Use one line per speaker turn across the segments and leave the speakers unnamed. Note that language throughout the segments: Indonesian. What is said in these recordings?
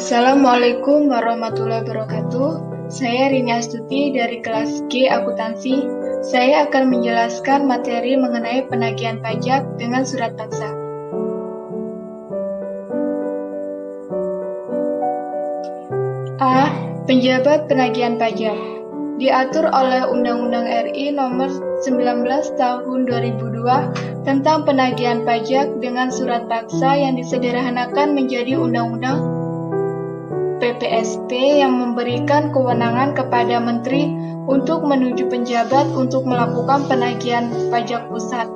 Assalamualaikum warahmatullahi wabarakatuh. Saya Rini Astuti dari kelas G Akuntansi. Saya akan menjelaskan materi mengenai penagihan pajak dengan surat paksa. A. Penjabat penagihan pajak. Diatur oleh Undang-Undang RI Nomor 19 Tahun 2002 tentang penagihan pajak dengan surat paksa yang disederhanakan menjadi Undang-Undang PPSP yang memberikan kewenangan kepada Menteri untuk menunjuk penjabat untuk melakukan penagihan pajak pusat.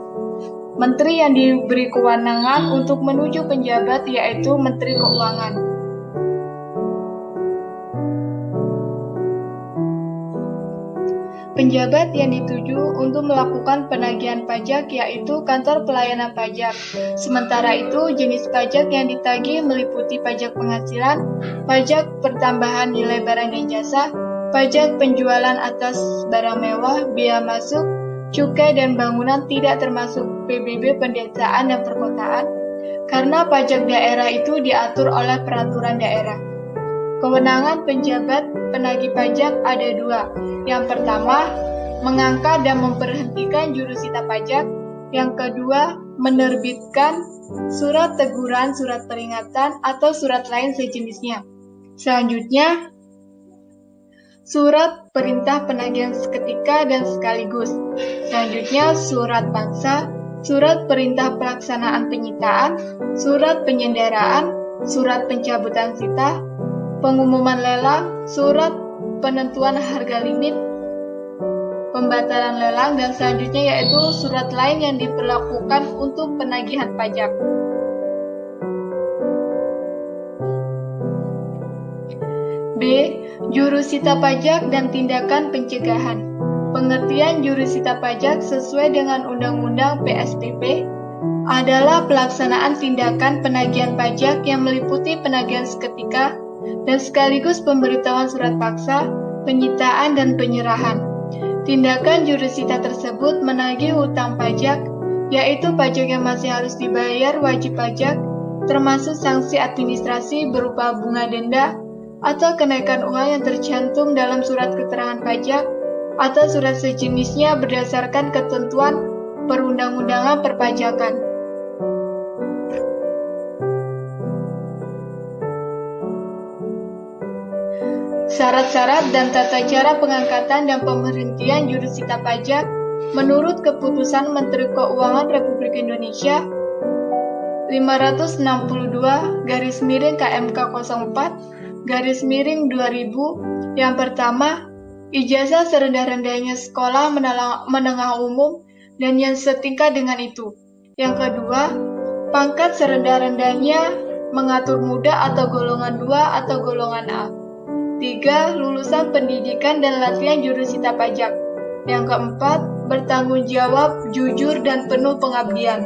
Menteri yang diberi kewenangan untuk menunjuk penjabat yaitu Menteri Keuangan. Penjabat yang dituju untuk melakukan penagihan pajak yaitu Kantor Pelayanan Pajak. Sementara itu, jenis pajak yang ditagih meliputi pajak penghasilan, pajak pertambahan nilai barang dan jasa, pajak penjualan atas barang mewah, biaya masuk, cukai dan bangunan tidak termasuk PBB pendesaan dan perkotaan, karena pajak daerah itu diatur oleh peraturan daerah. Kewenangan penjabat penagih pajak ada dua. Yang pertama, mengangkat dan memberhentikan jurusita pajak. Yang kedua, menerbitkan surat teguran, surat peringatan, atau surat lain sejenisnya. Selanjutnya, surat perintah penagihan seketika dan sekaligus. Selanjutnya, surat paksa, surat perintah pelaksanaan penyitaan, surat penyendaraan, surat pencabutan sita, pengumuman lelang, surat penentuan harga limit, pembatalan lelang, dan selanjutnya yaitu surat lain yang diperlakukan untuk penagihan pajak. B. Jurusita pajak dan tindakan pencegahan. Pengertian jurusita pajak sesuai dengan Undang-Undang PSPP adalah pelaksanaan tindakan penagihan pajak yang meliputi penagihan seketika dan sekaligus pemberitahuan surat paksa, penyitaan, dan penyerahan. Tindakan jurusita tersebut menagih hutang pajak, yaitu pajak yang masih harus dibayar wajib pajak, termasuk sanksi administrasi berupa bunga denda atau kenaikan uang yang tercantum dalam surat keterangan pajak atau surat sejenisnya berdasarkan ketentuan perundang-undangan perpajakan. Syarat-syarat dan tata cara pengangkatan dan pemberhentian jurusita pajak menurut Keputusan Menteri Keuangan Republik Indonesia 562/KMK 04/2000. Yang pertama, ijazah serendah-rendahnya sekolah menengah umum dan yang setingkat dengan itu. Yang kedua, pangkat serendah-rendahnya mengatur muda atau golongan 2 atau golongan A. 3. Lulusan pendidikan dan latihan jurusita pajak. Yang keempat, bertanggung jawab, jujur, dan penuh pengabdian.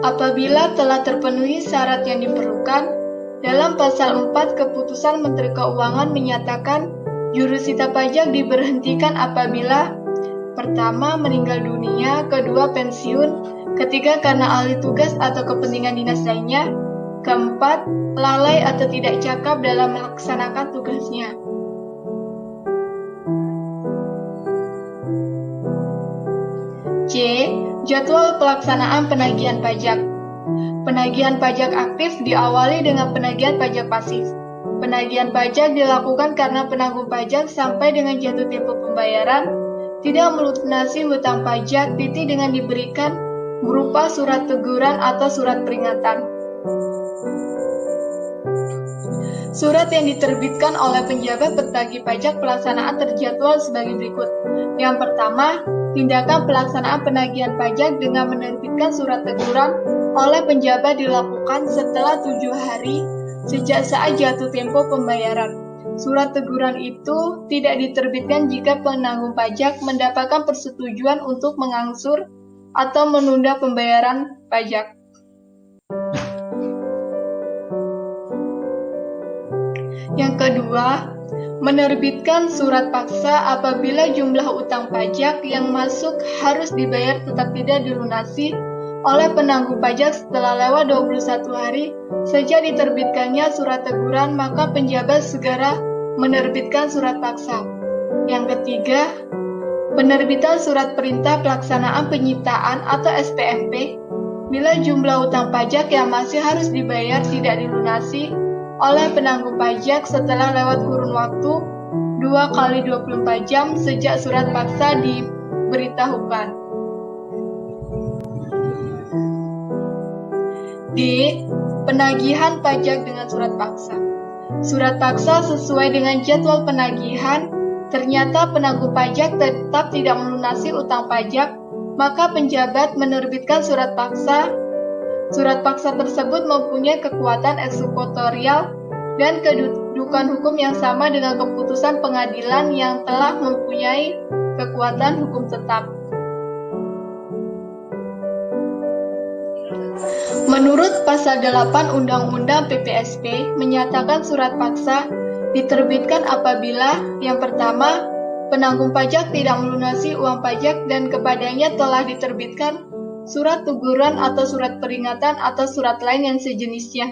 Apabila telah terpenuhi syarat yang diperlukan, dalam pasal 4 Keputusan Menteri Keuangan menyatakan jurusita pajak diberhentikan apabila pertama, meninggal dunia, kedua, pensiun, ketiga, karena alih tugas atau kepentingan dinas lainnya, keempat, lalai atau tidak cakap dalam melaksanakan tugasnya. C. Jadwal pelaksanaan penagihan pajak. Penagihan pajak aktif diawali dengan penagihan pajak pasif. Penagihan pajak dilakukan karena penanggung pajak sampai dengan jatuh tempo pembayaran tidak melunasi hutang pajak dengan diberikan berupa surat teguran atau surat peringatan. Surat yang diterbitkan oleh penjabat bertagih pajak pelaksanaan terjadwal sebagai berikut. Yang pertama, tindakan pelaksanaan penagihan pajak dengan menerbitkan surat teguran oleh penjabat dilakukan setelah 7 hari sejak saat jatuh tempo pembayaran. Surat teguran itu tidak diterbitkan jika penanggung pajak mendapatkan persetujuan untuk mengangsur atau menunda pembayaran pajak. Yang kedua, menerbitkan surat paksa apabila jumlah utang pajak yang masuk harus dibayar tetap tidak dilunasi oleh penanggung pajak setelah lewat 21 hari sejak diterbitkannya surat teguran, maka penjabat segera menerbitkan surat paksa. Yang ketiga, penerbitan surat perintah pelaksanaan penyitaan atau SPMP bila jumlah utang pajak yang masih harus dibayar tidak dilunasi oleh penanggung pajak setelah lewat kurun waktu 2 kali 24 jam sejak surat paksa diberitahukan. D. Penagihan pajak dengan surat paksa. Surat paksa sesuai dengan jadwal penagihan, ternyata penanggung pajak tetap tidak melunasi utang pajak, maka penjabat menerbitkan surat paksa. Surat paksa tersebut mempunyai kekuatan eksekutorial dan kedudukan hukum yang sama dengan keputusan pengadilan yang telah mempunyai kekuatan hukum tetap. Menurut pasal 8 Undang-Undang PPSP menyatakan surat paksa diterbitkan apabila yang pertama, penanggung pajak tidak melunasi uang pajak dan kepadanya telah diterbitkan surat teguran atau surat peringatan atau surat lain yang sejenisnya.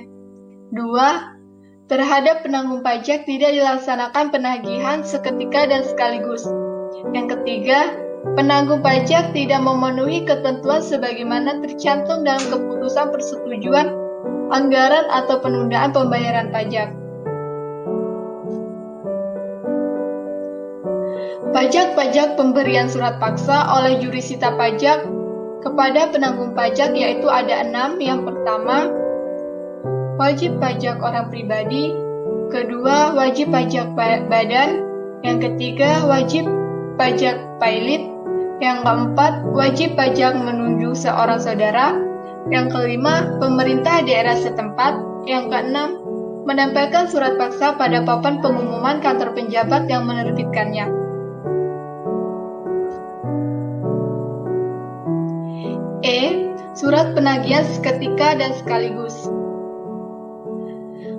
2. Terhadap penanggung pajak tidak dilaksanakan penagihan seketika dan sekaligus. Yang ketiga, penanggung pajak tidak memenuhi ketentuan sebagaimana tercantum dalam keputusan persetujuan anggaran atau penundaan pembayaran pajak. Pajak-pajak pemberian surat paksa oleh jurusita pajak kepada penanggung pajak yaitu ada 6. Yang pertama, wajib pajak orang pribadi. Kedua, wajib pajak badan. Yang ketiga, wajib pajak pilot. Yang keempat, wajib pajak menunjuk seorang saudara. Yang kelima, pemerintah daerah setempat. Yang keenam, menempelkan surat paksa pada papan pengumuman kantor penjabat yang menerbitkannya. E. Surat penagihan seketika dan sekaligus.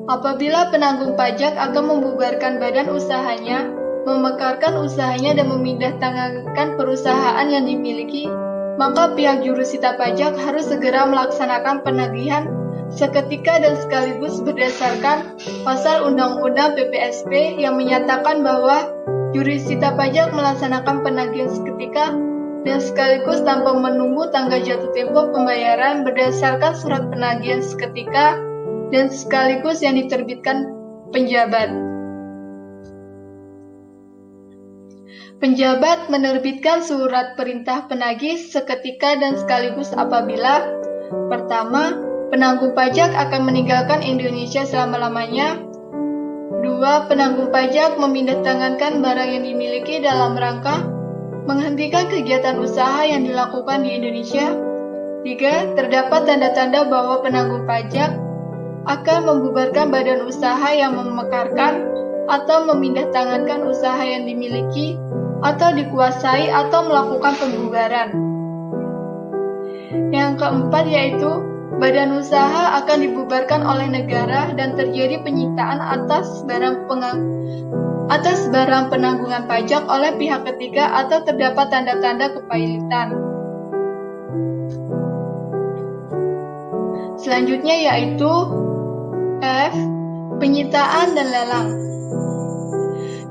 Apabila penanggung pajak akan membubarkan badan usahanya, memekarkan usahanya dan memindahtangankan perusahaan yang dimiliki, maka pihak jurusita pajak harus segera melaksanakan penagihan seketika dan sekaligus berdasarkan pasal Undang-Undang PPSP yang menyatakan bahwa jurusita pajak melaksanakan penagihan seketika dan sekaligus tanpa menunggu tanggal jatuh tempo pembayaran berdasarkan surat penagihan seketika dan sekaligus yang diterbitkan penjabat. Penjabat menerbitkan surat perintah penagih seketika dan sekaligus apabila pertama, penanggung pajak akan meninggalkan Indonesia selama-lamanya. 2. Penanggung pajak memindahtangankan barang yang dimiliki dalam rangka menghentikan kegiatan usaha yang dilakukan di Indonesia. 3. Terdapat tanda-tanda bahwa penanggung pajak akan membubarkan badan usaha yang memekarkan atau memindahtangankan usaha yang dimiliki atau dikuasai atau melakukan pembubaran. Yang keempat yaitu badan usaha akan dibubarkan oleh negara dan terjadi penyitaan atas barang penanggungan pajak oleh pihak ketiga atau terdapat tanda-tanda kepailitan. Selanjutnya yaitu F. Penyitaan dan lelang.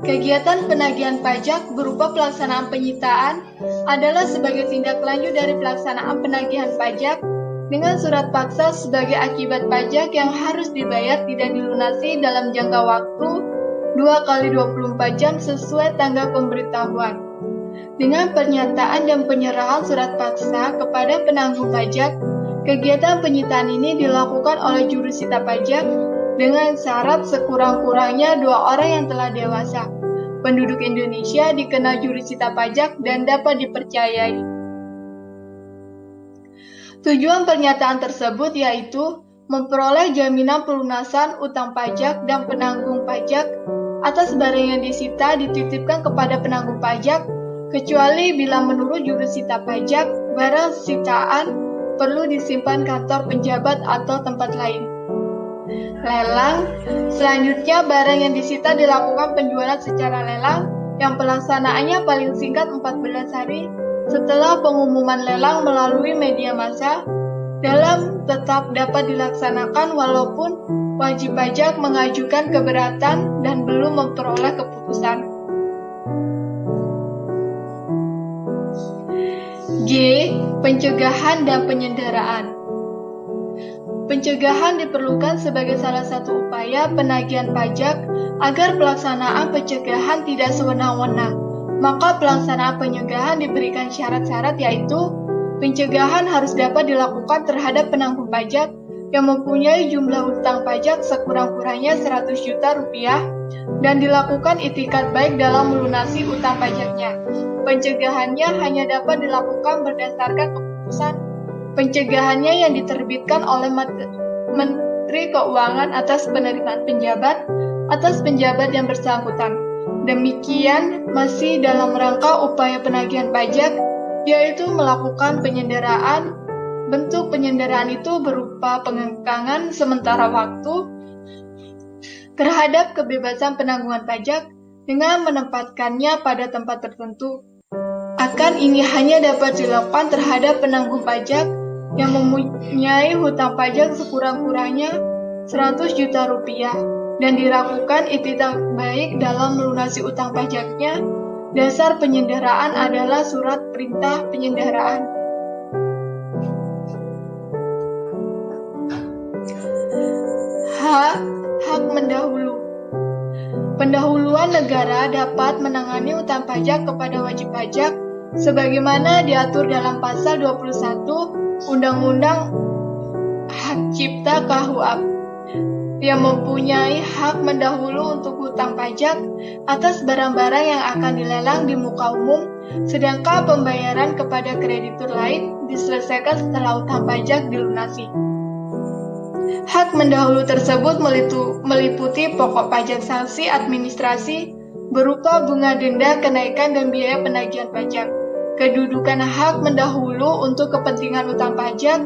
Kegiatan penagihan pajak berupa pelaksanaan penyitaan adalah sebagai tindak lanjut dari pelaksanaan penagihan pajak dengan surat paksa sebagai akibat pajak yang harus dibayar tidak dilunasi dalam jangka waktu 2 kali 24 jam sesuai tanggal pemberitahuan. Dengan pernyataan dan penyerahan surat paksa kepada penanggung pajak, kegiatan penyitaan ini dilakukan oleh jurusita pajak dengan syarat sekurang-kurangnya 2 orang yang telah dewasa, penduduk Indonesia dikenal jurusita pajak dan dapat dipercayai. Tujuan pernyataan tersebut yaitu memperoleh jaminan pelunasan utang pajak dan penanggung pajak atas barang yang disita dititipkan kepada penanggung pajak, kecuali bila menurut jurusita pajak, barang sitaan perlu disimpan kantor penjabat atau tempat lain. Lelang. Selanjutnya, barang yang disita dilakukan penjualan secara lelang yang pelaksanaannya paling singkat 14 hari setelah pengumuman lelang melalui media massa dalam tetap dapat dilaksanakan walaupun wajib pajak mengajukan keberatan dan belum memperoleh keputusan. G. Pencegahan dan penyenderaan. Pencegahan diperlukan sebagai salah satu upaya penagihan pajak agar pelaksanaan pencegahan tidak sewenang-wenang. Maka pelaksanaan pencegahan diberikan syarat-syarat, yaitu pencegahan harus dapat dilakukan terhadap penanggung pajak yang mempunyai jumlah utang pajak sekurang-kurangnya 100 juta rupiah dan dilakukan itikat baik dalam melunasi utang pajaknya. Pencegahannya hanya dapat dilakukan berdasarkan keputusan pencegahannya yang diterbitkan oleh Menteri Keuangan atas penerimaan penjabat yang bersangkutan. Demikian masih dalam rangka upaya penagihan pajak, yaitu melakukan penyenderaan. Bentuk penyenderaan itu berupa pengekangan sementara waktu terhadap kebebasan penanggungan pajak dengan menempatkannya pada tempat tertentu. Akan ini hanya dapat dilakukan terhadap penanggung pajak yang mempunyai hutang pajak sekurang-kurangnya 100 juta rupiah dan dilakukan itikat baik dalam melunasi utang pajaknya. Dasar penyenderaan adalah surat perintah penyenderaan. Hak mendahulu. Pendahuluan negara dapat menangani utang pajak kepada wajib pajak sebagaimana diatur dalam pasal 21 Undang-Undang Hak Cipta KUHP yang mempunyai hak mendahulu untuk hutang pajak atas barang-barang yang akan dilelang di muka umum, sedangkan pembayaran kepada kreditur lain diselesaikan setelah hutang pajak dilunasi. Hak mendahulu tersebut meliputi pokok pajak, sanksi administrasi berupa bunga denda, kenaikan, dan biaya penagihan pajak. Kedudukan hak mendahulu untuk kepentingan utang pajak,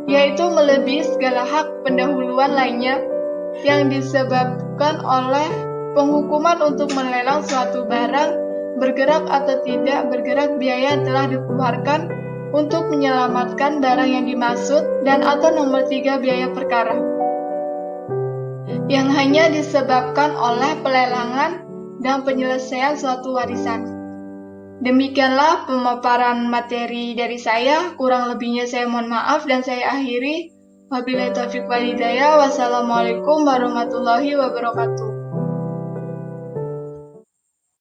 yaitu melebihi segala hak pendahuluan lainnya yang disebabkan oleh penghukuman untuk melelang suatu barang, bergerak atau tidak bergerak, biaya yang telah dikeluarkan untuk menyelamatkan barang yang dimaksud, dan atau nomor 3 biaya perkara yang hanya disebabkan oleh pelelangan dan penyelesaian suatu warisan. Demikianlah pemaparan materi dari saya. Kurang lebihnya saya mohon maaf dan saya akhiri. Wabillahi taufiq wal hidayah. Wassalamualaikum warahmatullahi wabarakatuh.